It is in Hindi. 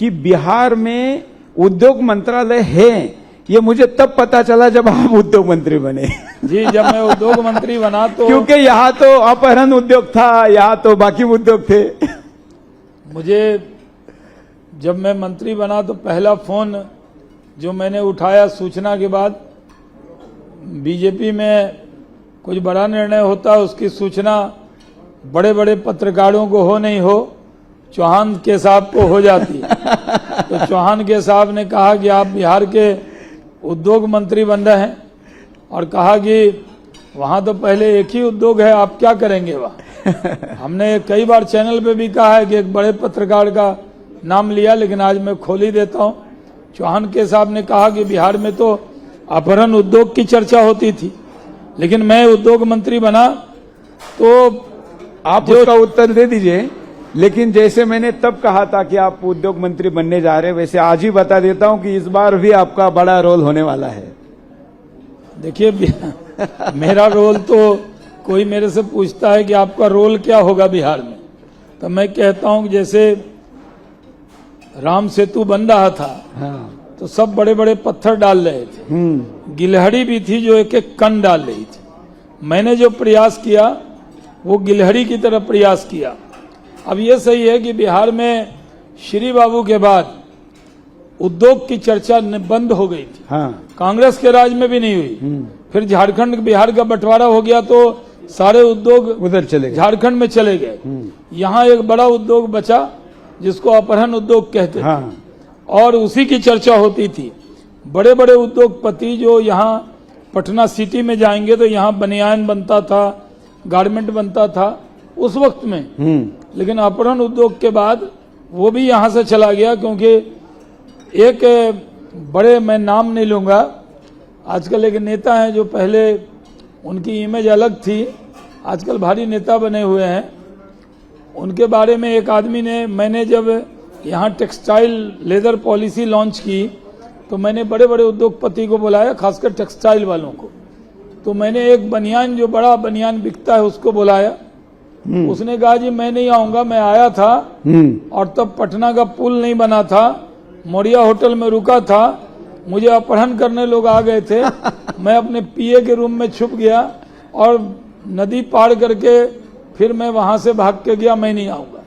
कि बिहार में उद्योग मंत्रालय है, ये मुझे तब पता चला जब आप उद्योग मंत्री बने। जी, जब मैं उद्योग मंत्री बना तो क्योंकि यहाँ तो अपहरण उद्योग था, यहाँ तो बाकी उद्योग थे। मुझे जब मैं मंत्री बना तो पहला फोन जो मैंने उठाया सूचना के बाद, बीजेपी में कुछ बड़ा निर्णय होता है उसकी सूचना बड़े बड़े पत्रकारों को हो नहीं हो, चौहान के साहब को हो जाती है। तो चौहान के साहब ने कहा कि आप बिहार के उद्योग मंत्री बन रहे हैं, और कहा कि वहां तो पहले एक ही उद्योग है, आप क्या करेंगे वहां। हमने कई बार चैनल पे भी कहा है कि एक बड़े पत्रकार का नाम लिया, लेकिन आज मैं खोल ही देता हूं। चौहान के साहब ने कहा कि बिहार में तो अपहरण उद्योग की चर्चा होती थी, लेकिन मैं उद्योग मंत्री बना तो आप उसका उत्तर दे दीजिए। लेकिन जैसे मैंने तब कहा था कि आप उद्योग मंत्री बनने जा रहे हैं, वैसे आज ही बता देता हूं कि इस बार भी आपका बड़ा रोल होने वाला है। देखिए, मेरा रोल तो कोई मेरे से पूछता है कि आपका रोल क्या होगा बिहार में, तो मैं कहता हूं कि जैसे राम सेतु बन रहा था, हाँ। तो सब बड़े बड़े पत्थर डाल रहे थे, गिलहरी भी थी जो एक एक कण डाल रही थी। मैंने जो प्रयास किया वो गिलहरी की तरह प्रयास किया। अब ये सही है कि बिहार में श्री बाबू के बाद उद्योग की चर्चा बंद हो गई थी, हाँ। कांग्रेस के राज में भी नहीं हुई। फिर झारखंड बिहार का बंटवारा हो गया तो सारे उद्योग उधर चले गए, झारखंड में चले गए। यहाँ एक बड़ा उद्योग बचा जिसको अपहरण उद्योग कहते थे, हाँ। और उसी की चर्चा होती थी। बड़े बड़े उद्योगपति जो यहाँ पटना सिटी में जाएंगे तो यहाँ बनियान बनता था, गारमेंट बनता था उस वक्त में। लेकिन अपहरण उद्योग के बाद वो भी यहाँ से चला गया, क्योंकि एक बड़े, मैं नाम नहीं लूंगा, आजकल एक नेता हैं जो पहले उनकी इमेज अलग थी, आजकल भारी नेता बने हुए हैं। उनके बारे में एक आदमी ने, मैंने जब यहाँ टेक्सटाइल लेदर पॉलिसी लॉन्च की तो मैंने बड़े बड़े उद्योगपति को बुलाया, खासकर टेक्सटाइल वालों को। तो मैंने एक बनियान, जो बड़ा बनियान बिकता है, उसको बुलाया। उसने कहा जी मैं नहीं आऊंगा, मैं आया था और तब पटना का पुल नहीं बना था, मोरिया होटल में रुका था, मुझे अपहरण करने लोग आ गए थे। मैं अपने पीए के रूम में छुप गया और नदी पार करके फिर मैं वहां से भाग के गया, मैं नहीं आऊंगा।